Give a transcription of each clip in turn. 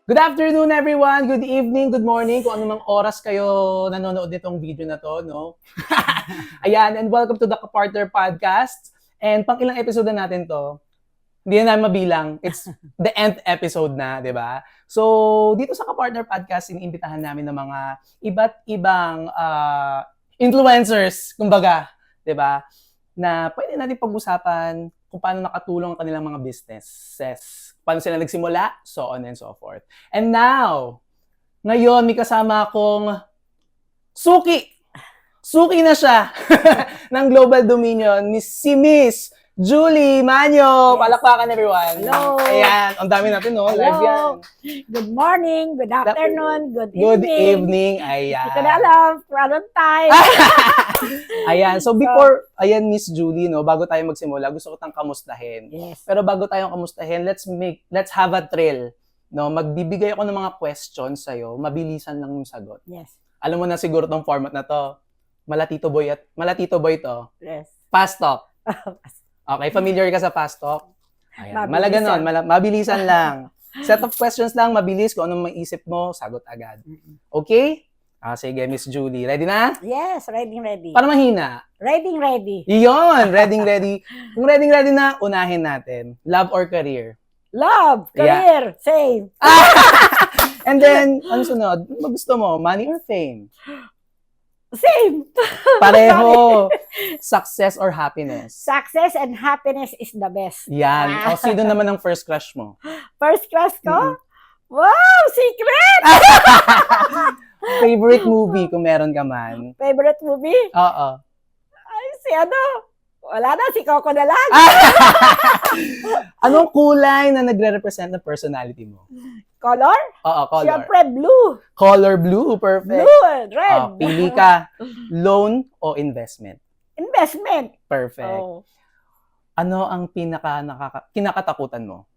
Good afternoon, everyone. Good evening, good morning, kung anumang oras kayo nanonood nitong video na to, no? Ayan, and welcome to the Kapartner Podcast. And pang ilang episode na natin to, hindi na namin mabilang. It's the nth episode na, di ba? So, dito sa Kapartner Podcast, iniimbitahan namin ng mga iba't ibang influencers, kumbaga, di ba? Na pwede natin pag-usapan kung paano nakatulong ang kanilang mga businesses, paano sila nagsimula, so on and so forth. And now, ngayon may kasama akong Suki! Suki na siya ng Global Dominion, si Miss Julie Manyo. Yes. Palakpakan everyone. Hello. Ayan, ang dami natin, no? Live yan. Good morning, good afternoon, good Good evening. evening. Ayan. Hindi ko na alam, anong time. Ayan, so before, ayan Miss Julie, no, bago tayo magsimula, gusto ko tang kamustahin. Yes. Pero bago tayong kamustahin, let's have a thrill. No, magbibigay ako ng mga questions sa'yo, mabilisan lang yung sagot. Yes. Alam mo na siguro tong format na to. Malatito boy to. Yes. Fast talk. Okay, familiar ka sa fast talk? Ayan, malaganon, mabilisan lang. Set of questions lang, mabilis, kung anong maisip mo, sagot agad. Okay? Sige, Miss Julie. Ready na? Yes, ready. Para mahina. Ready. Iyon, ready. Kung ready na, unahin natin. Love or career? Love, career, same. And then, ano sunod? Ano gusto mo? Money or fame? Same. Pareho. Success or happiness? Success and happiness is the best. Yan. O, sino naman ang first crush mo? First class ko? Wow, secret! Favorite movie kung meron ka man? Favorite movie? Oo. Ay, si ano? Wala na, si Coco na lang. Anong kulay na nagre-represent ng personality mo? Color? Oo, color. Siyempre, blue. Color blue, perfect. Blue and red. Pili ka. Loan o investment? Investment. Perfect. Oh. Ano ang kinakatakutan mo?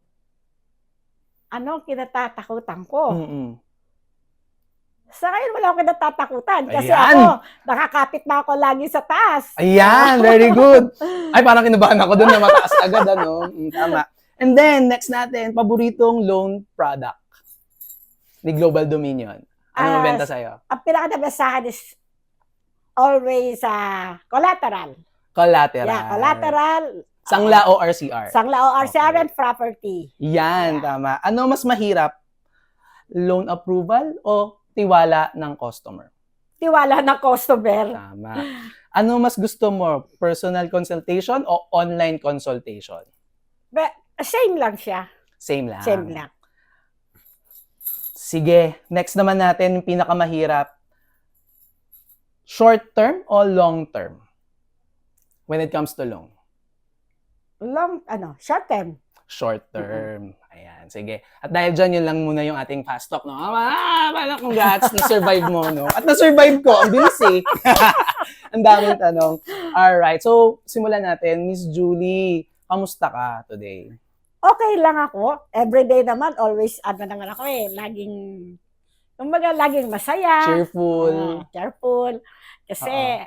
Ano ang kinatatakutan ko? Mm-mm. Sa ngayon, wala akong kinatatakutan. Kasi Ayan. ako, nakakapit na ako lagi sa taas. Ayan, very good. Ay, parang kinabahan ako doon na mataas agad, ano? Tama. And then, next natin, paboritong loan product ni Global Dominion. Ano mabenta sa'yo? Ang pinaka-the best sa akin is always collateral. Collateral. Yeah, collateral. Sangla o RCR? Sangla o RCR Okay. and property. Yan, Yeah. tama. Ano mas mahirap? Loan approval o tiwala ng customer? Tiwala ng customer. Tama. Ano mas gusto mo? Personal consultation o online consultation? But, same lang siya. Same lang. Same lang. Sige, next naman natin yung pinakamahirap. Short term o long term? When it comes to loan. Short term. Short term. Ayan, sige. At dahil dyan, yun lang muna yung ating fast talk, no? Congrats, na-survive mo, no? At na-survive ko, ang bilis eh. Ang daming tanong. Alright, so simulan natin. Miss Julie, kamusta ka today? Okay lang ako. Everyday naman, always, naman ako laging masaya. Cheerful. Cheerful. Kasi,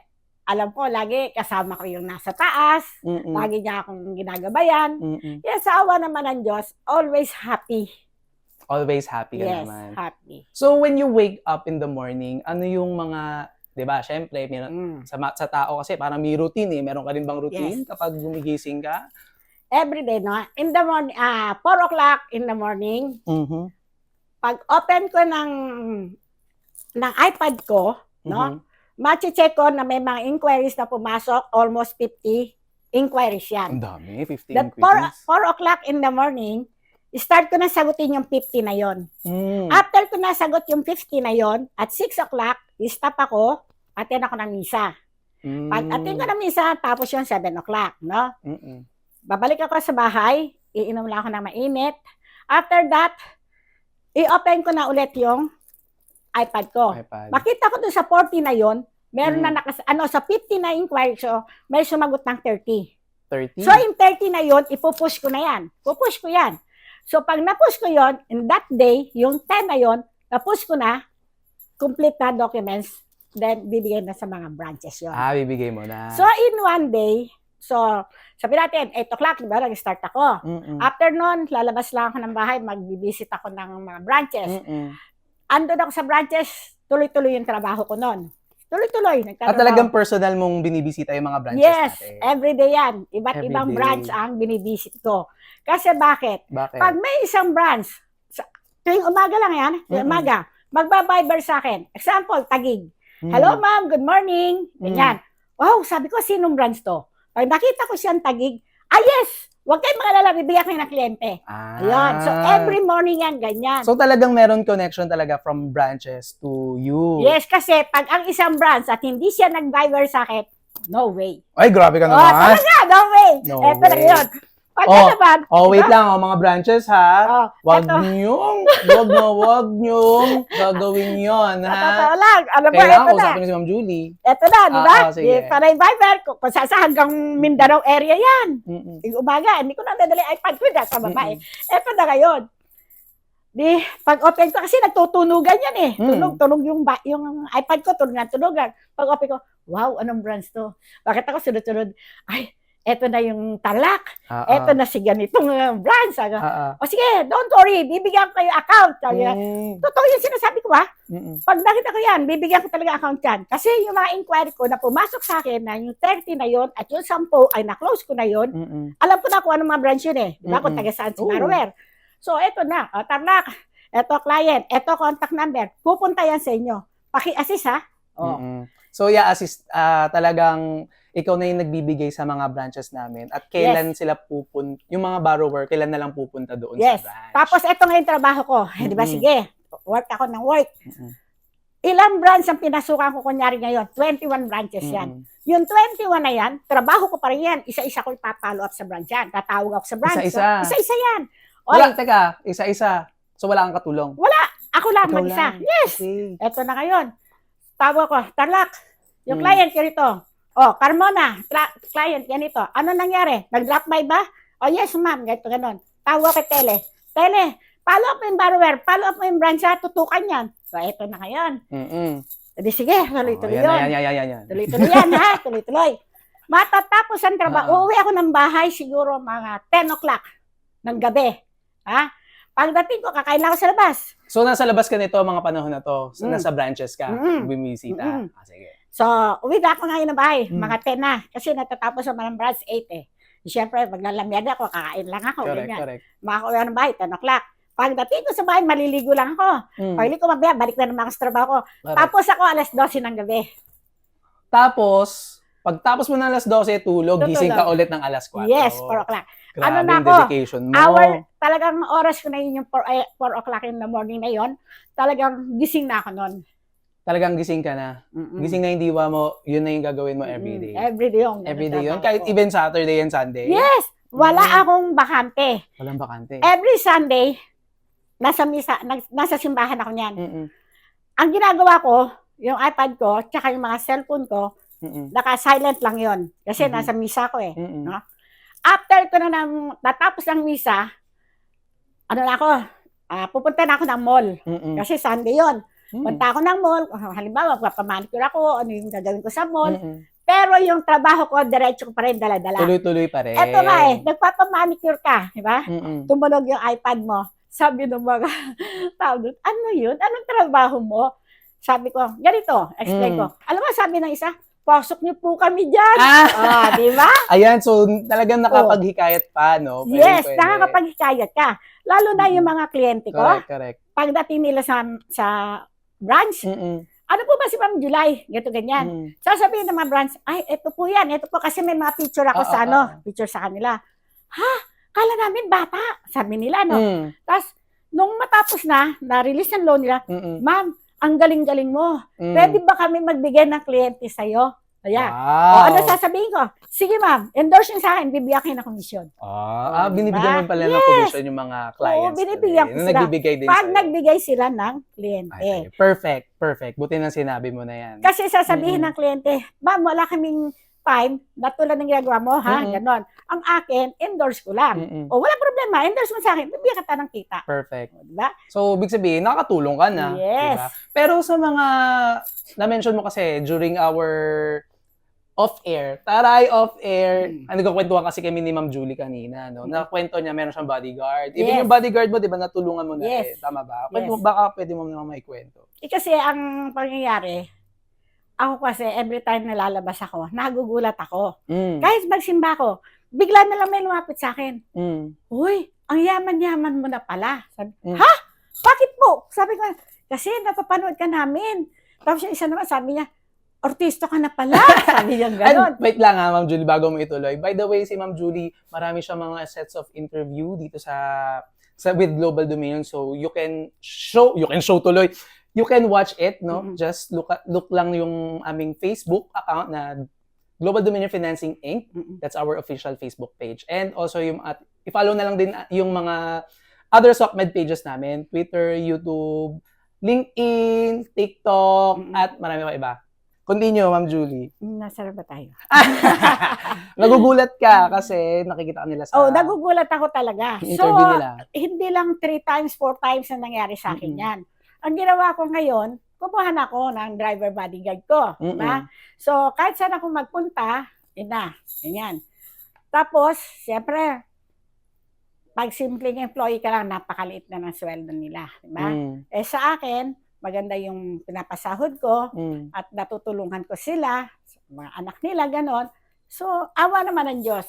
alam ko, lagi kasama ko yung nasa taas. Mm-mm. Lagi niya akong ginagabayan. Mm-mm. Yes, sa awa naman ng Diyos, always happy. Always happy ka Yes, naman. happy. So, when you wake up in the morning, ano yung mga, di ba, syempre, sa tao kasi parang may routine eh. Meron ka rin bang routine kapag gumigising ka? Everyday, no? In the morning, 4 o'clock in the morning, Mm-hmm. pag open ko ng iPad ko, no? Machi-check ko na may mga inquiries na pumasok, almost 50 inquiries yan. Ang dami, 15 That inquiries. 4 o'clock in the morning, start ko na sagutin yung 50 na yon. After ko na sagot yung 50 na yon, at 6 o'clock, stop ako, attend ako ng misa. Pag attend ko ng misa, tapos yung 7 o'clock, no? Babalik ako sa bahay, iinom lang ako ng mainit. After that, i-open ko na ulit yung iPad ko. Makita ko dun sa 40 na yon, meron na sa 50 na inquiry, so may sumagot ng 30. 30? So, yung 30 na yon, ipupush ko na yan. Pupush ko yan. So, pag napush ko yon, in that day, yung 10 na yon, napush ko na, complete na documents, then bibigay na sa mga branches yon. Bibigay mo na. So, in one day, So, sabi natin, 8 o'clock, di ba, nag-start ako. After nun, lalabas lang ako ng bahay, mag-visit ako ng mga branches. Andun ako sa branches, tuloy-tuloy yung trabaho ko nun. Tuloy-tuloy. At talagang personal mong binibisita yung mga branches yes, natin. everyday yan. Iba't Everyday. ibang branch ang binibisit ko. Kasi bakit? Bakit? Pag may isang branch, tuwing umaga lang yan, umaga, magbabiber sa akin. Example, Taguig. Hello ma'am, good morning. Ganyan. Wow, sabi ko, sinong branch to? Pag nakita ko siyang Taguig, yes! Huwag kayong mag-alala, bibigyan ko ng kliyente. Ayun. So, every morning yan, ganyan. So, talagang meron connection talaga from branches to you. Yes, kasi pag ang isang branch at hindi siya nag-viber sa akin, no way. Ay, grabe ka naman. Talaga, no way. No Eto na way. yun. Pag naman, wait lang, mga branches ha. Wag eto. wag niyong gagawin yon ha. Totoo lang. Alam mo, Kailangan eto na. usapin si Ma'am Julie. Eto na, di ba? Sige. Para i-viber, kung saan hanggang Mindanao area yan. Yung umaga, hindi ko na dadali iPad ko dyan sa babae. Eto na ngayon. Di, pag open ko, kasi nagtutunugan yan eh. Tunog yung iPad ko, tunugan. Pag open ko, wow, anong branch to? Bakit ako sunod-sunod? Ay, eto na yung Tarlac. Eto na si ganitong branch. O sige, don't worry, bibigyan ko kayo account. Totoo yung sinasabi ko ha. Pag nakita ko yan, bibigyan ko talaga account yan. Kasi yung mga inquiry ko na pumasok sa akin na yung 30 na yon at yung 10 ay na-close ko na yon, alam ko na kung anong mga branch yun eh. Diba? Kung taga saan si Marwer. So eto na, Tarlac, eto client, eto contact number. Pupunta yan sa inyo. Paki-assist ha. So assist, talagang ikaw na yung nagbibigay sa mga branches namin at kailan sila yung mga borrower, kailan na lang pupunta doon sa branch. Tapos ito nga yung trabaho ko. Di ba, sige, work ako ng work. Ilang branch ang pinasukan ko kunyari ngayon? 21 branches yan. Yung 21 na yan, trabaho ko pa rin yan. Isa-isa ko ipapalo up sa branch yan. Tatawag ako sa branch. Isa-isa? So, isa-isa yan. Wala, teka, isa-isa. So wala kang katulong? Wala. Ako lang Ikaw mag-isa. lang. Yes. Okay. Ito na ngayon. Tawag ko, Tarlac, yung client ko rito. Carmona, client, ganito. Ano nangyari? Nag-drop by ba? Yes, ma'am. Ganito, ganon. Tawag ko Tele. Tele, follow up mo yung borrower. Follow up mo yung branch ha. Tutukan yan. So, ito na ngayon. Edi sige, tuloy-tuloy yun. Yan. Tuloy-tuloy yan ha. Tuloy-tuloy. Matatapos ang trabaho. Uuwi ako ng bahay siguro mga 10 o'clock ng gabi. Ha? Pagdating ko, kakain lang ako sa labas. So, nasa labas ka nito mga panahon na to? So, nasa branches ka? Bumisita? Sige. So, uwi na ako ngayon ng bahay. Mga 10 na. Kasi natatapos naman ng branch 8 eh. Siyempre, maglalamyada ako, kakain lang ako. Correct. Makakauwi ako ng bahay, 10 o'clock. Pagdating ko sa bahay, maliligo lang ako. Pagdating ko mabaya, balik na naman ako sa trabaho ko. Tapos ako, alas 12 ng gabi. Tapos, pagtapos mo ng alas 12, tulog, gising ka ulit ng alas 4. Yes, 4 o'clock. Grabe ano na yung ako? dedication mo. Talagang oras ko na yun yung 4 o'clock in the morning na yun. Talagang gising na ako nun. Talagang gising ka na. Gising na yung diwa mo, yun na yung gagawin mo everyday. Everyday yun. Everyday yun? Kahit even Saturday and Sunday? Yes! Wala akong bakante. Walang bakante. Every Sunday, nasa simbahan ako niyan. Ang ginagawa ko, yung iPad ko, tsaka yung mga cellphone ko, naka-silent lang yon kasi nasa misa ko eh. No? After ko na natapos ng misa, ano na ako, pupunta na ako ng mall. Kasi Sunday yon. Punta ako ng mall, halimbawa, magpapamanicure ako, ano yung gagawin ko sa mall. Pero yung trabaho ko, diretso ko pa rin, dala-dala. Tuloy-tuloy pa rin. Eto nga eh, nagpapamanicure ka, di ba? Tumunog yung iPad mo. Sabi ng mga tao doon, ano yun? Anong trabaho mo? Sabi ko, ganito, explain ko. Alam mo, sabi ng isa, pasok niyo po kami dyan. Di ba? Ayan, so talagang nakapaghikayat pa, no? Yes, nakakapaghikayat ka. Lalo na yung mga kliyente ko. Correct. Pagdating nila sa branch, ano po ba si Ma'am July? Ganito, ganyan. Sasabihin ng mga branch, ay, ito po yan. Ito po kasi may mga picture ako picture sa kanila. Ha? Kala namin bata. Sabi nila, no? Tapos, nung matapos na-release ng loan nila, ma'am, ang galing-galing mo. Pwede ba kami magbigay ng kliyente sa'yo? Ayan. Wow. Ano sasabihin ko? Sige ma'am, endorse nyo sa akin, bibigyan kayo ng komisyon. Binibigyan mo pala ng komisyon yung mga clients. Oo, binibigyan ko sila. Nagbibigay din Pag sa'yo. nagbigay sila ng kliyente. Okay. Perfect. Buti nang sinabi mo na yan. Kasi sasabihin ng kliyente, ma'am, wala kaming time na tulad ng ginagawa mo, ha? Ganon. Ang akin, endorse ko lang. O, wala problema, endorse mo sa akin, bibigyan kita ng kita. Perfect. Diba? So, ibig sabihin, nakakatulong ka na. Yes. Diba? Pero sa mga, na-mention mo kasi, during our off-air. Taray, off-air. Nagkakwentuhan kasi kami ni Ma'am Julie kanina, no? Nakakwento niya, meron siyang bodyguard. Even yung bodyguard mo, di ba, natulungan mo na rin. Tama ba? Baka pwede mo naman maikwento. Kasi ang pangyayari, ako kasi every time nalalabas ako, nagugulat ako. Kahit magsimba ko, bigla na lang may lumapit sa akin. Uy, ang yaman-yaman mo na pala. Sabi, ha? Bakit po? Sabi ko, kasi napapanood ka namin. Tapos yung isa naman, sabi niya, artista ka na pala. Sabi niya gano'n. Wait lang Ma'am Julie, bago mo ituloy. By the way, si Ma'am Julie, marami siya mga sets of interview dito sa with Global Dominion. So you can show tuloy. You can watch it, no? Just look lang yung aming Facebook account na Global Dominion Financing Inc. That's our official Facebook page. And also yung i-follow na lang din yung mga other SOCMED pages namin, Twitter, YouTube, LinkedIn, TikTok, at marami pa iba. Continue, Ma'am Julie. Nasaan ba tayo? Nagugulat ka kasi nakikita ka nila sa nagugulat ako talaga. interview nila. Hindi lang 3 times, 4 times na nangyari sa akin yan. Ang ginawa ko ngayon, kumuha ako ng driver bodyguard ko. Diba? So, kahit saan ako magpunta, ganyan. Tapos, siyempre, pag simpleng employee ka lang, napakaliit na ng sweldo nila. Diba? Sa akin, maganda yung pinapasahod ko at natutulungan ko sila, mga anak nila, ganon. So, awa naman ng Diyos.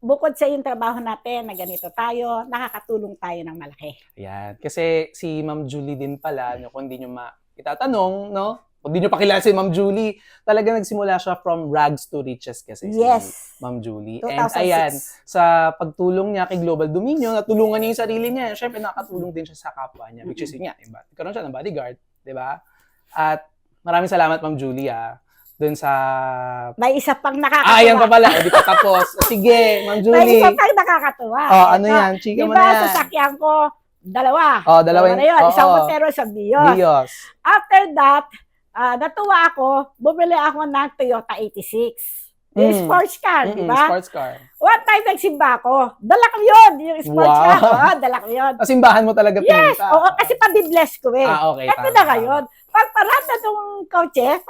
Bukod sa yung trabaho natin na ganito tayo, nakakatulong tayo ng malaki. Yan. Kasi si Ma'am Julie din pala, no, kung di nyo itatanong, no? Kung di nyo pakilala si Ma'am Julie, talaga nagsimula siya from rags to riches kasi si Ma'am Julie. 2006. And ayan, sa pagtulong niya kay Global Dominion, natulungan niya yung sarili niya. Siyempre, nakakatulong din siya sa kapwa niya, which is yun nga, nagkaroon siya ng bodyguard, di ba? At maraming salamat, Ma'am Julie, dun sa... May isa pang nakakatuwa. Ayan pa pala, hindi pa tapos. Sige, Ma'am Julie. May isa pang nakakatuwa. Ano yan? Chika mo diba, na yan. sasakyan ko, dalawa. Dalawa yun. Isang Montero, isang Vios. After that, natuwa ako, bumili ako ng Toyota 86. Yung sports car, di ba? Sports car. One time nagsimba ako, dala ko yun, yung sports car. Dala ko yun. Simbahan mo talaga pinunta. Yes, oo, kasi pa-bless ko eh. Okay. Ito na ngayon. Pagparada ng kotse,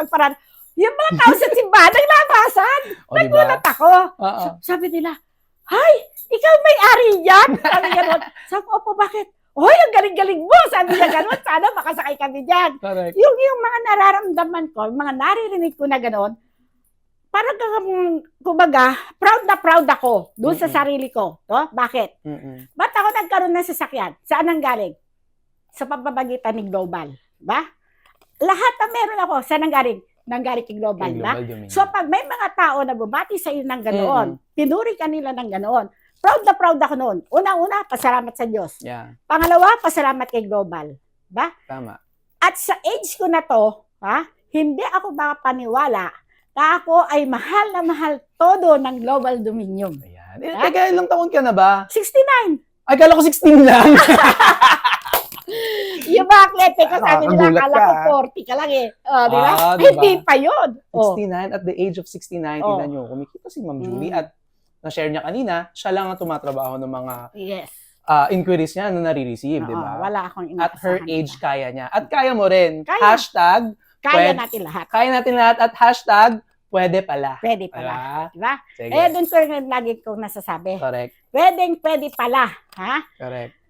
yung mga tao sa simbahan, naglabasan. Nagulat ako. Sabi nila, hay, ikaw may-ari yan? Sabi gano'n. Sabi ko, opo, bakit? Hoy, ang galing-galing mo! Sabi niya gano'n, sana makasakay kami dyan. Correct. Yung mga nararamdaman ko, yung mga naririnig ko na gano'n, parang kumbaga, proud ako doon sa sarili ko. No? Bakit? Ba't ako nagkaroon ng sasakyan? Saan ang galing? Sa pamamagitan ni Global. Ba? Lahat na meron ako, saan ang galing? Nanggaling kay Global, ba? So, pag may mga tao na bumati sa iyo ng ganoon, pinuri ka nila ng ganoon, proud ako noon. Una-una, pasalamat sa Diyos. Yeah. Pangalawa, pasalamat kay Global. Ba? Tama. At sa age ko na to, hindi ako makapaniwala na ako ay mahal na mahal todo ng Global Dominion. Ayan. Teka, ilang taon ka na ba? 69. Ay, kala ko 16 lang. Yung mga klete ko, sabi nila, kala ko 40 ka lang eh. Di ba? Diba? Hindi pa yun. 69, at the age of 69, tingnan nyo, kumikita si Ma'am Julie at na-share niya kanina, siya lang ang tumatrabaho ng mga inquiries niya na nare-receive, di ba? Wala akong at her age, kaya niya. At kaya mo rin. Kaya. Hashtag, kaya natin lahat. Kaya natin lahat. At hashtag, pwede pala. Pwede pala. Diba? Sige. Doon ko rin lagi kong nasasabi. Correct. Pwede pala. Ha? Correct.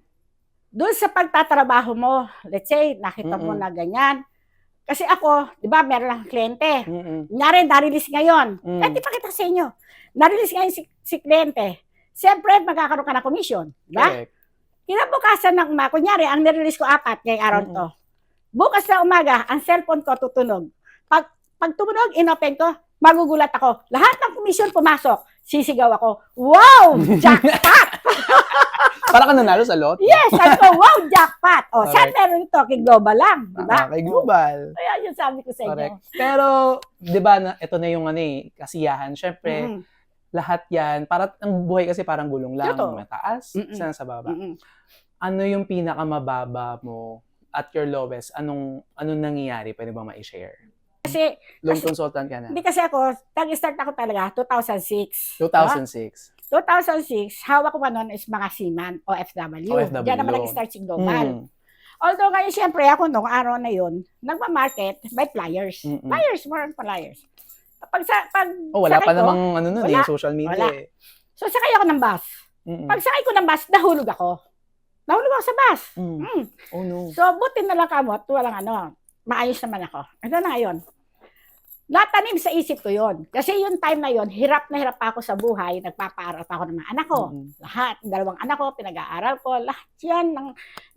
Doon sa pagtatrabaho mo, let's say, nakita mo na ganyan. Kasi ako, di ba, meron lang kliyente. Nyari, narilis ngayon. Kahit ipakita sa inyo. Narilis ngayon si kliyente. Siyempre, magkakaroon ka ng commission. Di ba? Kinabukasan ng kunyari, ang narilis ko 4 ngayong araw to. Bukas na umaga, ang cellphone ko tutunog. Pag tumunog, inopen ko, magugulat ako. Lahat ng commission pumasok. Sisigaw ako, wow! Jackpot! Para ka nanalo sa lot? Yes! Sabi ko, wow! Jackpot! O, saan meron ito? Kay Global lang. Diba? Kay Global. Kaya yun sabi ko sa inyo. Pero, di ba, ito na yung kasiyahan. Siyempre, lahat yan, ang buhay kasi parang gulong lang. Mataas, sana sa baba. Ano yung pinakamababa mo at your lowest? Anong nangyayari? Pwede ba ma-share? Kasi, loan consultant ka na. Hindi kasi ako, nag-start ako talaga, 2006. 2006. 2006, hawak ko pa noon is mga seaman, OFW. Diyan naman nag-start si Global. Although ngayon, siyempre, ako nung araw na yun, nagma-market by flyers. Flyers, more on flyers. wala sakay pa ko, namang ano nun wala, social media wala. eh. So, sakay ako ng bus. Pag sakay ko ng bus, nahulog ako. Nahulog ako sa bus. Oh no. So, buti na lang kamot, walang ano, maayos naman ako. Ito na ngayon. Natanim sa isip ko yon. Kasi yung time na yon, hirap na hirap pa ako sa buhay, nagpapaaral pa ako ng mga anak ko. Lahat, dalawang anak ko, pinag-aaral ko, lahat yan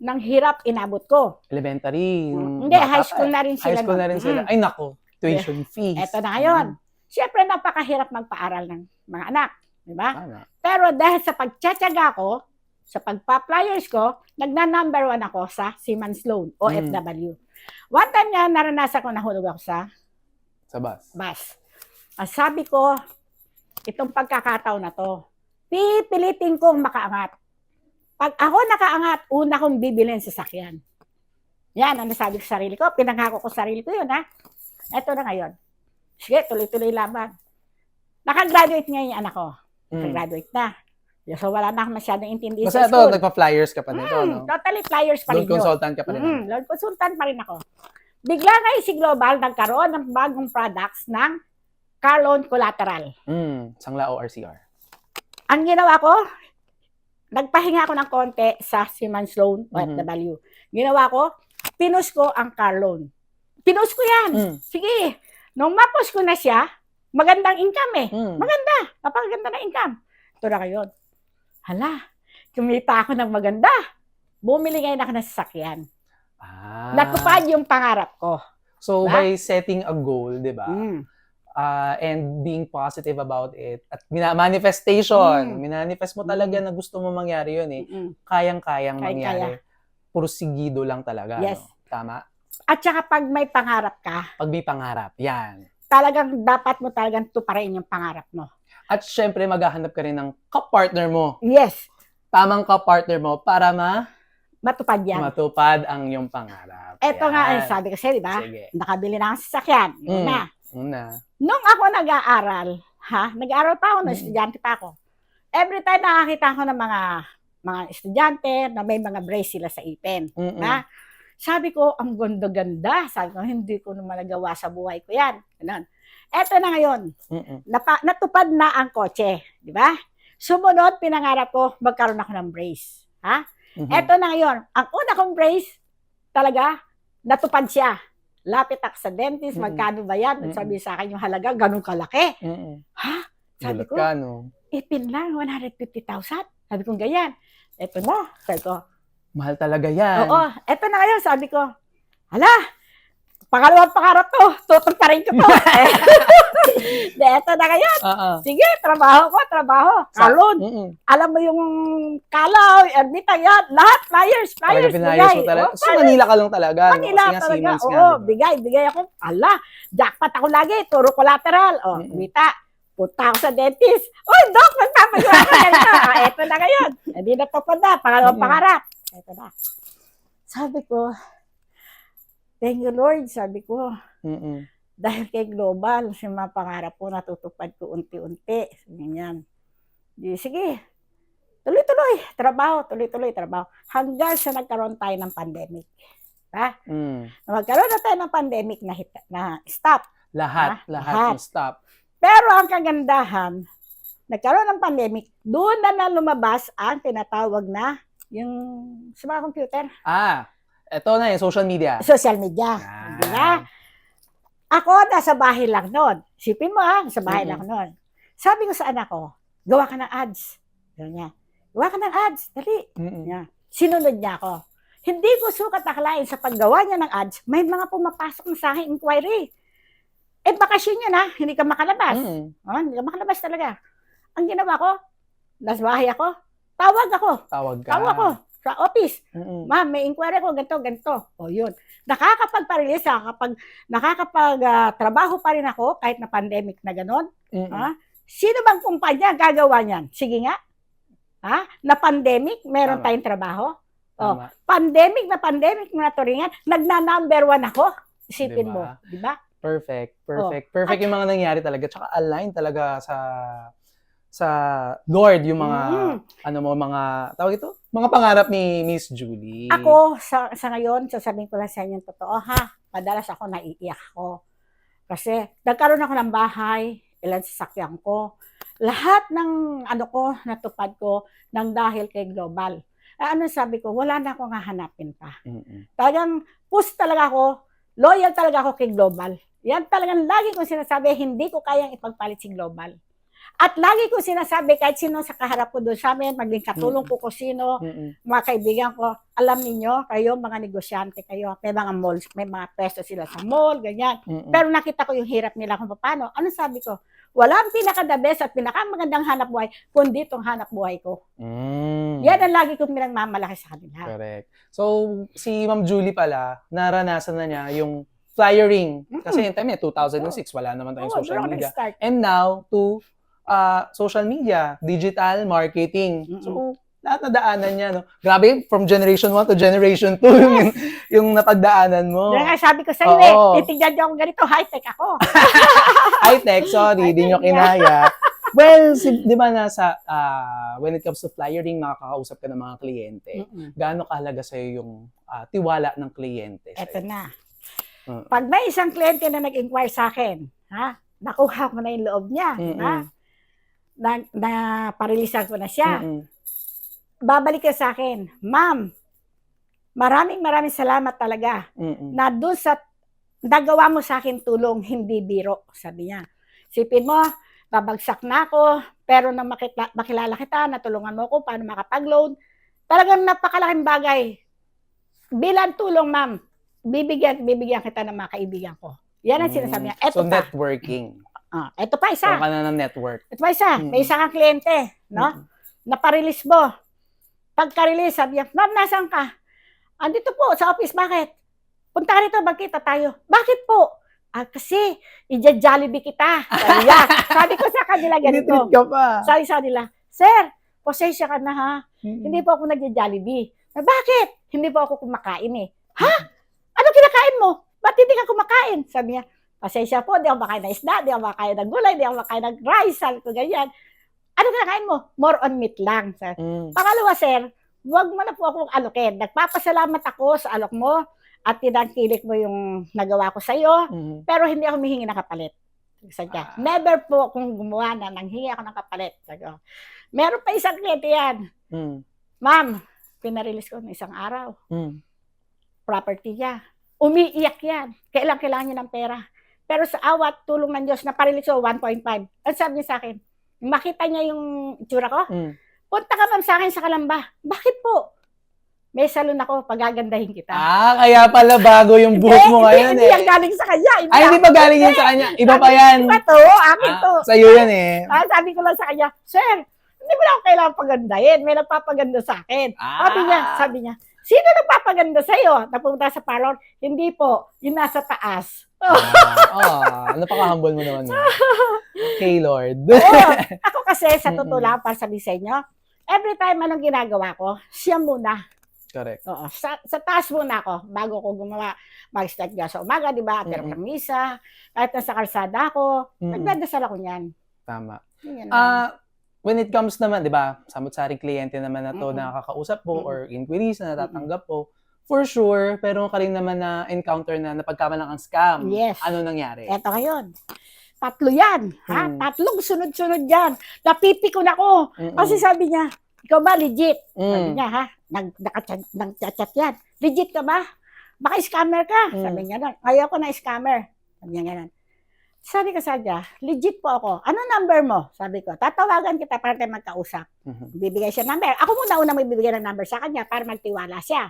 ng hirap inabot ko. Elementary. Hindi, high school na rin sila. High school na rin sila. Ay nako, tuition fees. Ito na ngayon. Siyempre, napakahirap magpaaral ng mga anak. Diba? Tama. Pero dahil sa pagtsatsaga ko, sa pagpa-flyers ko, nagna-number 1 ako sa Siemens Loan, OFW. One time nga, naranasan ko, nahulog ako sa bus. Sabi ko, itong pagkakataon na to, pipilitin kong makaangat. Pag ako nakaangat, una kong bibilhin sa sasakyan. Yan, ang nasabi ko sa sarili ko. Pinangako ko sa sarili ko yun, ha? Ito na ngayon. Sige, tuloy-tuloy laban. Nakagraduate ngayon yung anak ko. Nakagraduate na. So, wala na akong masyadong intindi sa Basta school. ito, nagpa-flyers ka pa nito, no? Totally flyers pa rin Loan consultant ka pa rin. Loan consultant pa rin ako. Bigla nga si Global nagkaroon ng bagong products ng car loan collateral. Sangla ORCR. Ang ginawa ko, nagpahinga ako ng konti sa Siemens Loan OFW. Ginawa ko, pinus ko ang car loan. Pinus ko yan. Sige. Nung mapos ko na siya, magandang income eh. Maganda. Napakaganda na income. Ito na ngayon. Hala, kumita ako ng maganda. Bumili ngayon ako ng sasakyan. Natupad yung pangarap ko. So, by setting a goal, di ba? And being positive about it, at manifestation, minanifest mo talaga na gusto mo mangyari yun eh. Kayang-kayang mangyari. Pursigido lang talaga. Yes. No? Tama? At saka pag may pangarap ka, Pag may pangarap, yan. talagang dapat mo talagang tuparin yung pangarap mo. At syempre, maghahanap ka rin ng kapartner mo. Yes. Tamang kapartner mo para Matupad yan. matupad ang iyong pangarap. Ito Yan. nga, sabi ko sa'yo, di ba? Sige. Nakabili na akong sasakyan. Yun na. Una. Nung ako nag-aaral, nag-aaral pa ako, estudyante pa ako. Every time nakakita ako ng mga estudyante na may mga brace sila sa ipin. Sabi ko, ang ganda-ganda. Sabi ko, hindi ko naman nagawa sa buhay ko yan. Ganun. Eto na ngayon, natupad na ang kotse. Di ba? Sumunod, pinangarap ko, magkaroon ako ng brace. Eto na ngayon, ang una kong brace, talaga, natupad siya. Lapit ako sa dentist, magkano ba yan? Sabi sa akin yung halaga, ganun kalaki. Sabi ko, ipin lang, 150,000. Sabi ko, ganyan. Eto na, sabi ko. Mahal talaga yan. Oo, eto na ngayon, sabi ko, hala, pangalawang pangarap to, tutuparin ko to. Eto na ngayon. Sige, trabaho ko, Kalon. Alam mo yung kalaw, erbita yan, lahat, flyers, Pinayos mo talaga. So, Manila ka lang talaga. Manila Kasi talaga, Siemens nga, oo, diba? bigay ako. Ala, jackpot ako lagi, turo collateral. O, bita, punta ako sa dentist. Uy, Doc, magpapagawa ko ganito. Eto na ngayon. Hindi na tapad na, pangalawang pangarap. Eto na. Sabi ko, thank you, Lord. Sabi ko, dahil kay Global, yung mga pangarap ko, natutupad ko unti-unti. Ganyan. Sige, tuloy-tuloy, tuloy-tuloy, trabaho. Hanggang sa nagkaroon tayo ng pandemic. Magkaroon na tayo ng pandemic na stop. Lahat stop. Pero ang kagandahan, nagkaroon ng pandemic, doon na lumabas ang tinatawag na yung sa mga computer. Ito na yung social media. Social media. Diba? Ako, nasa bahay lang noon. Sipin mo sa bahay lang noon. Sabi ko sa anak ko, gawa ka ng ads. Ganyan. Gawa ka ng ads. Dali. Sinunod niya ako. Hindi ko sukat akalain sa paggawa niya ng ads, may mga pumapasok na sa akin inquiry. Bakasyon yun hindi ka makalabas. Hindi ka makalabas talaga. Ang ginawa ko, nasa bahay ako, tawag ako sa office. Ma'am, may inquiry ko, ganito. O yun. Nakakapagpa-release kapag nakakapag-trabaho pa rin ako, kahit na pandemic na gano'n. Sino bang kumpanya gagawa niyan? Sige nga. Na pandemic, meron tayong trabaho. Pandemic na turingan, nagna-number 1 ako. Isipin mo, di ba? Perfect. Perfect yung mga nangyari talaga. Tsaka align talaga sa Lord yung mga tawag ito? Mga pangarap ni Miss Julie. Ako sa ngayon, sasabihin ko lang sa inyo totoo madalas ako naiiyak ako. Kasi nagkaroon ako ng bahay, ilang sasakyan ko. Lahat ng ko, natupad ko nang dahil kay Global. Sabi ko, wala na akong hahanapin pa. Talagang push talaga ako, loyal talaga ako kay Global. Yan talagang lagi kong sinasabi, hindi ko kayang ipagpalit si Global. At lagi kong sinasabi, kahit sino sa kaharap ko doon sa amin, maging katulong ko kung sino, mga kaibigan ko, alam niyo kayo, mga negosyante kayo, may mga malls, may mga pesto sila sa mall, ganyan. Pero nakita ko yung hirap nila kung paano. Ano sabi ko? Walang pinaka-the best at pinaka-magandang hanap buhay, kundi itong hanap buhay ko. Yan ang lagi kong pinagmamalaki sa kanila. Correct. So, si Ma'am Julie pala, naranasan na niya yung flyering. Kasi yung time niya, 2006, wala naman tayong social media. And now, to social media, digital marketing. So, lahat na daanan niya, no? Grabe, from generation 1 to generation 2 yung napagdaanan mo. Kaya sabi ko sa'yo titignan niyo ako ganito, high-tech ako. High-tech, sorry, di nyo kinaya. Well, di ba nasa, when it comes to flyering, makakausap ka ng mga kliyente. Gaano kahalaga sa'yo yung tiwala ng kliyente? Eto na. Pag may isang kliyente na nag-inquire sa akin, nakuha ko na yung loob niya, na parilisan ko na siya. Babalik ka sa akin, Ma'am, maraming salamat talaga na doon sa nagawa mo sa akin tulong, hindi biro, sabi niya. Sipin mo, babagsak na ako, pero nang makilala kita, natulungan mo ako paano makapag-load. Talagang napakalaking bagay. Bilang tulong, Ma'am, bibigyan kita ng mga kaibigan ko. Yan ang sinasabi niya. So, networking. Ito pa isa. So, ka na ng network. Ito pa isa. May isa kang kliyente, no? Naparilis mo. Pagka-release, sabi niya, Ma'am, nasaan ka? Andito po, sa office. Bakit? Punta ka rito, magkita tayo. Bakit po? Kasi, i-Jollibee kita. Sabi ko sa kanila ganito. Sabi sa nila, Sir, pasensya ka na ha. Hindi po ako nag-Jollibee. Bakit? Hindi po ako kumakain eh. Ha? Ano kinakain mo? Ba't hindi ka kumakain? Sabi niya, pasensya po, di ako makain ng isda, di ako makain ng gulay, di ako makain ng rice, sabi ko ganyan. Ano kinakain mo? More on meat lang. Pangalawa, sir, wag mo na po akong alukin. Nagpapasalamat ako sa alok mo at tinangkilik mo yung nagawa ko sa'yo, pero hindi ako humihingi ng kapalit. Never po akong gumawa na nanghingi ako ng kapalit. Meron pa isang kliyente yan. Ma'am, pinarelease ko ng isang araw. Property niya. Umiiyak yan. Kailangan niya ng pera. Pero sa awat, tulong ng Diyos, naparelease ko 1.5. Ang sabi niya sa akin, makita niya yung itsura ko, punta ka ma'am sa akin sa Kalamba. Bakit po? May salon ako, pagagandahin kita. Kaya pala bago yung buhok mo ngayon Hindi yan galing sa kanya. Hindi pa galing yan sa kanya. Iba pa yan. Iba to, akin to. Sa'yo yan eh. Sabi ko lang sa kanya, Sir, hindi mo na ako kailangan pagandahin. May nagpapaganda sa akin. Sabi niya, sino nagpapaganda sa'yo? Napunta sa parlor? Hindi po, yung nasa taas. Napaka-humble mo naman. Okay, Lord. Ako kasi, sa totoo lang, para sabihin sa inyo, every time anong ginagawa ko, siya muna. Correct. Sa taas muna ako, bago ko gumawa, mag-start ka sa umaga, di ba? Pero ng misa, kahit nasa kalsada ako, nagdadasal ako niyan. Tama. When it comes naman, di ba, samut-saring kliyente naman na to na nakakausap po or inquiries na natatanggap po, for sure, pero ka rin naman na encounter na napagkamalang ang scam. Yes. Ano nangyari? Eto ngayon. 3 yan. 3 sunod-sunod yan. Napipikon ako. Kasi sabi niya, ikaw ba legit? Sabi niya, nag-chat yan. Legit ka ba? Baka scammer ka. Sabi niya na, ayaw ko na scammer. Sabi niya ganun. Sabi ko sa kanya, legit po ako. Ano number mo? Sabi ko, tatawagan kita para tayo magkausap. Bibigay siya number. Ako muna may bibigay ng number sa kanya para magtiwala siya.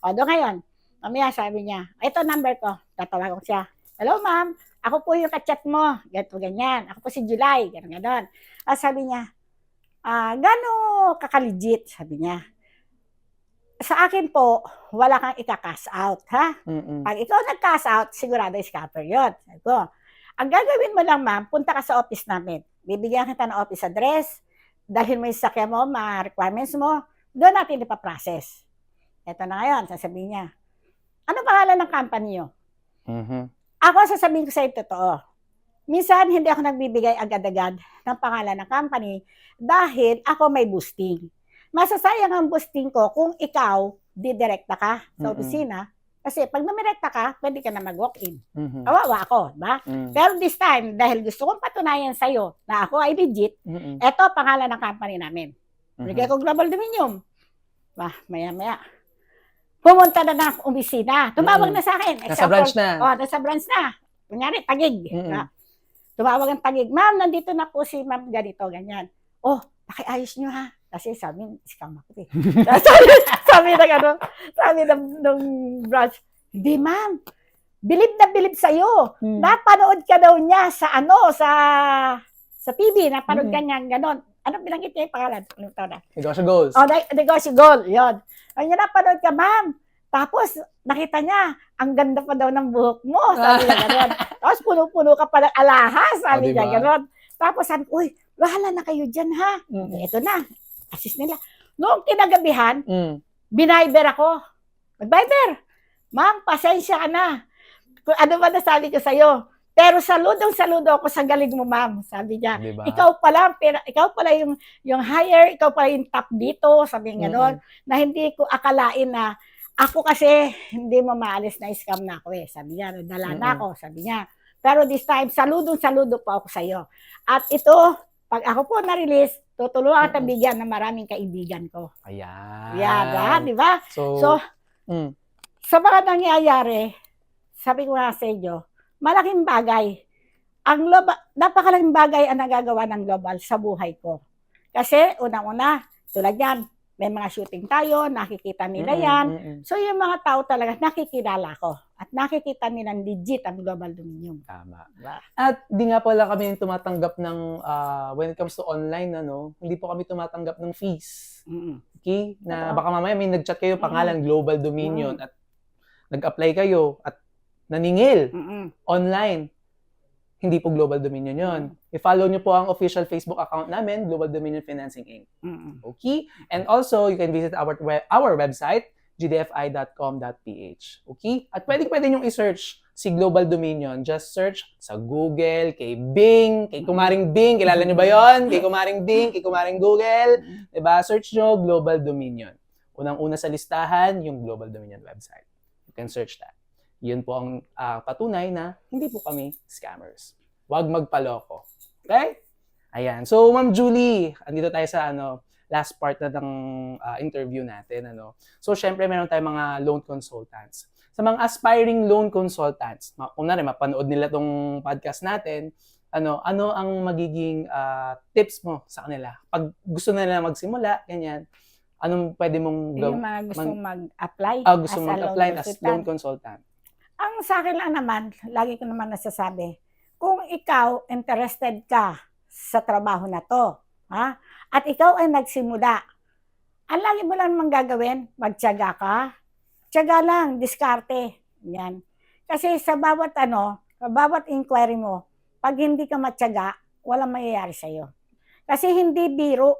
Doon ngayon, mamaya sabi niya, ito number ko. Tatawagan ko siya. Hello ma'am, ako po yung kachat mo. Ganito, ganyan. Ako po si July. Ganon. Sabi niya, gano'n kaka-legit? Sabi niya. Sa akin po, wala kang ika-cash out, ha? Pag ikaw nag-cash out, sigurado scammer yun. Sabi ko, ang gagawin mo lang, ma'am, punta ka sa office namin. Bibigyan kita ng office address, dalhin mo yung sakya mo, mga requirements mo, doon natin ipaprocess. Ito na ngayon, sasabihin niya, ano pangalan ng company nyo? Ako, sasabihin ko sa iyo totoo. Minsan, hindi ako nagbibigay agad-agad ng pangalan ng company dahil ako may boosting. Masasayang ang boosting ko kung ikaw, didirekta ka sa opisina, Kasi pag namirekta ka, pwede ka na mag-walk-in. Mhm. Kawawa ako, ba? Mm. Pero this time, dahil gusto kong patunayan sa'yo na ako ay legit, Mhm. eto pangalan ng company namin. Bigay ko Global Dominion. Maya-maya. Pumunta na ng opisina. Tumawag na sa akin. Nasa branch na. Nasa branch na. Kunyari, Tagig. Mm-mm. Tumawag ang Tagig. Ma'am, nandito na po si ma'am ganito, ganyan. Oh, pakiayos nyo ha. Kasi sabi, scam ako eh. sabi ng branch, hindi ma'am, bilib na bilib sa'yo. Napanood ka daw niya sa sa TV, napanood ka niya, gano'n. Ano binanggit niya yung pangalan? Anong tawag na? Negosyo goals. Negosyo goal, yun. Ay, niya napanood ka, ma'am. Tapos, nakita niya, ang ganda pa daw ng buhok mo. Sabi niya, gano'n. Tapos, puno-puno ka pa ng alahas. Sabi niya, gano'n. Tapos, sabi, uy, bahala na kayo dyan, ha? Ito na. Assist nila. Noong kinagabihan, binayber ako. Nag-Viber. Ma'am, pasensya ka na. Kung ano ba nasabi ko sa'yo. Pero saludo ako sa galing mo, ma'am. Sabi niya, diba? ikaw pala yung higher, ikaw pala yung top dito. Sabi nga gano'n. Na hindi ko akalain na ako kasi hindi mo maalis na scam na ako eh. Sabi niya, nadala na ako. Sabi niya. Pero this time, saludo po ako sa'yo. At ito, pag ako po na-release, tutulungan at bigyan ng maraming kaibigan ko. Ayan. Yan, di ba? So sa mga nangyayari, sabi ko nga sa inyo, malaking bagay. Napakalaking bagay ang nagagawa ng global sa buhay ko. Kasi, unang-una, tulad yan, may mga shooting tayo, nakikita nila yan. So, yung mga tao talaga, nakikilala ko. At nakikita nilang legit ang Global Dominion. Tama. At di nga pala kami tumatanggap ng, when it comes to online, hindi po kami tumatanggap ng fees. Okay? Na baka mamaya may nag-chat kayo pangalan Global Dominion at nag-apply kayo at naningil online. Hindi po Global Dominion yun. I-follow nyo po ang official Facebook account namin, Global Dominion Financing Inc. Okay? And also, you can visit our website, gdfi.com.ph. Okay? At pwede nyo i-search si Global Dominion. Just search sa Google, kay Bing, kay Kumaring Bing. Kilala nyo ba yon? Kay Kumaring Bing, kay Kumaring Google. Diba? Search nyo Global Dominion. Unang-una sa listahan, yung Global Dominion website. You can search that. Yun po ang patunay na hindi po kami scammers. Huwag magpaloko. Okay? Ayan. So, Ma'am Julie, andito tayo sa last part na ng interview natin. So, syempre, meron tayong mga loan consultants. Sa mga aspiring loan consultants, kung mapanood nila tong podcast natin, ano ang magiging tips mo sa kanila? Pag gusto nila magsimula, ganyan, anong pwede mong gawin? Yung mga gustong mag-apply gusto mag-apply as loan consultant. Ang sa akin lang naman, lagi ko naman nasasabi, kung ikaw interested ka sa trabaho na to, at ikaw ay nagsimula, ang lagi mo lang gagawin, magtiyaga ka, tiyaga lang, diskarte. Yan. Kasi sa bawat inquiry mo, pag hindi ka matyaga, walang mayayari sa'yo. Kasi hindi biro.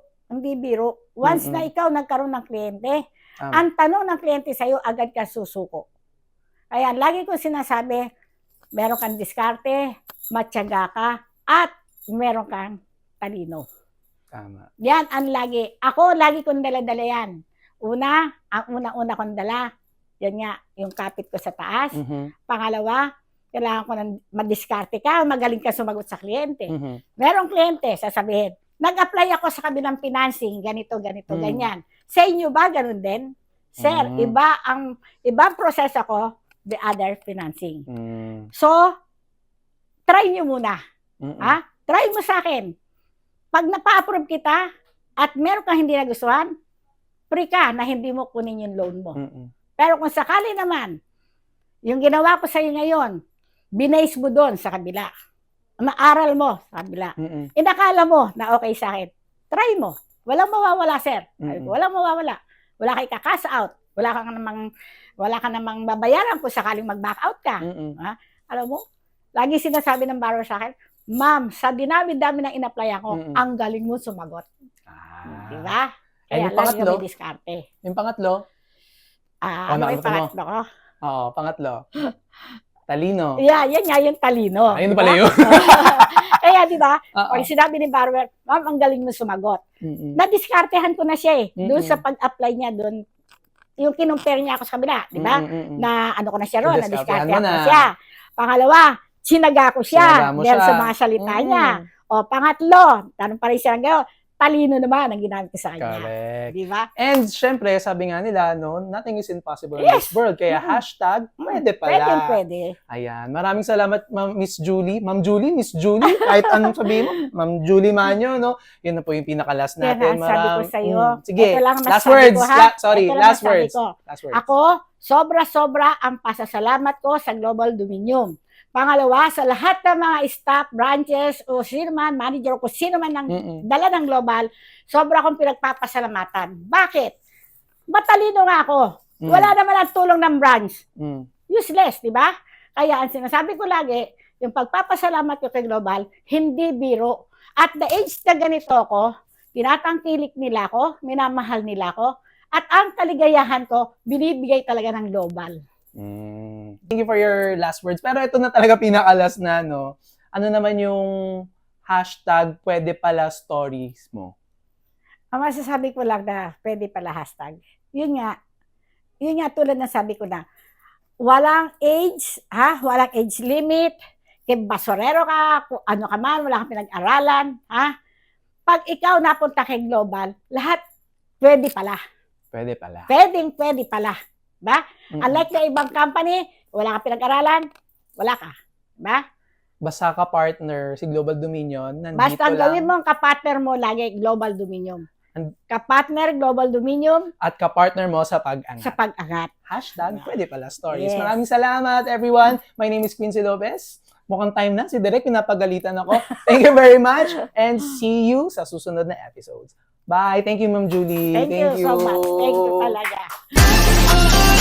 Once na ikaw nagkaroon ng kliyente, ang tanong ng kliyente sa'yo, agad ka susuko. Kaya lagi ko sinasabi, meron kang diskarte, matyaga ka, at meron kang talino. Tama. Yan ang lagi. Ako, lagi kong dala-dala yan. Ang una kong dala, yan nga, yung kapit ko sa taas. Pangalawa, kailangan ko ng madiskarte ka, magaling ka sumagot sa kliyente. Merong kliyente, sasabihin, nag-apply ako sa kabilang financing, ganito, ganyan. Sa inyo ba, ganun din? Sir, iba ang proseso ko, the other financing. So, try nyo muna. Try mo sa akin. Pag napa-approve kita at meron kang hindi nagustuhan, free ka na hindi mo kunin yung loan mo. Pero kung sakali naman, yung ginawa ko sa'yo ngayon, binase mo doon sa kabila. Maaral mo sa kabila. Inakala mo na okay sa akin. Try mo. Walang mawawala, sir. Walang mawawala. Wala kang kakasa out. Wala ka namang babayaran kung sakaling mag-back out ka. Alam mo, lagi sinasabi ng borrower sa akin, ma'am, sa dinami-dami na in-apply ako, ang galing mo sumagot. Diba? Kaya yung lagi pangatlo? kami diskarte. Yung pangatlo? Ano yung pangatlo ko? Oo, pangatlo. Talino. Yeah, yan nga yung talino. Ayun pala yun. Kaya diba, pag sinabi ni borrower, ma'am, ang galing mo sumagot. Nadiskartehan ko na siya eh. Doon sa pag-apply niya doon, yung kinumpare niya ako sa kabila, di ba? Na ano ko na siya ron, Diskartehan na-discarte mo ko na. siya. Pangalawa, sinaga ko siya Sinaga mo dahil siya. sa mga salita niya. O, pangatlo, tanong pa rin siya ngayon, talino naman ang ginamit ko sa kanya. Correct. Di ba? And syempre, sabi nga nila, no, nothing is impossible in Yes. this world. Kaya Mm. hashtag, pwede pala. Pwede. Ayan. Maraming salamat, Miss Julie. Ma'am Julie, Miss Julie. Kahit anong sabihin mo, Ma'am Julie Manyo, no? Yun na po yung pinaka-last Kaya natin. nga, sabi ko sa'yo. Sige, Ito lang ang last masasabi words. ko, ha? Sorry, Ito lang last masasabi words. ko. Last words. Ako, sobra-sobra ang pasasalamat ko sa Global Dominion. Pangalawa, sa lahat ng mga staff, branches, o sino man, manager, o sino man ang dala ng Global, sobra akong pinagpapasalamatan. Bakit? Matalino nga ako. Wala naman ang tulong ng branch. Useless, di ba? Kaya ang sinasabi ko lagi, yung pagpapasalamat ko kay Global, hindi biro. At the age na ganito ako, tinatangkilik nila ako, minamahal nila ako, at ang kaligayahan ko, binibigay talaga ng Global. Thank you for your last words. Pero ito na talaga pinaka-last na, no? Ano naman yung hashtag pwede pala stories mo? Ang masasabi ko lang na pwede pala hashtag. Yun nga tulad na sabi ko na, walang age, walang age limit, kay basorero ka, kung ano ka man, wala kang pinag-aralan, pag ikaw napunta kay Global, lahat pwede pala. Pwede pala. Pwede pala. Ba? Unlike na ibang company, wala kang pinag-aralan, wala ka. Ba? Basta ka partner si Global Dominion, nandito Basta lang. gawin mo ang kapartner mo lagi, Global Dominion. Kapartner, Global Dominion, At ka-partner mo sa pag-angat. sa pag-angat. Hashtag pwede pala stories. Yes. Maraming salamat, everyone. My name is Quincy Lopez. Mukhang time na. Si Direk, pinapagalitan ako. Thank you very much. And see you sa susunod na episodes. Bye. Thank you, Ma'am Julie. Thank you so much. Thank you talaga.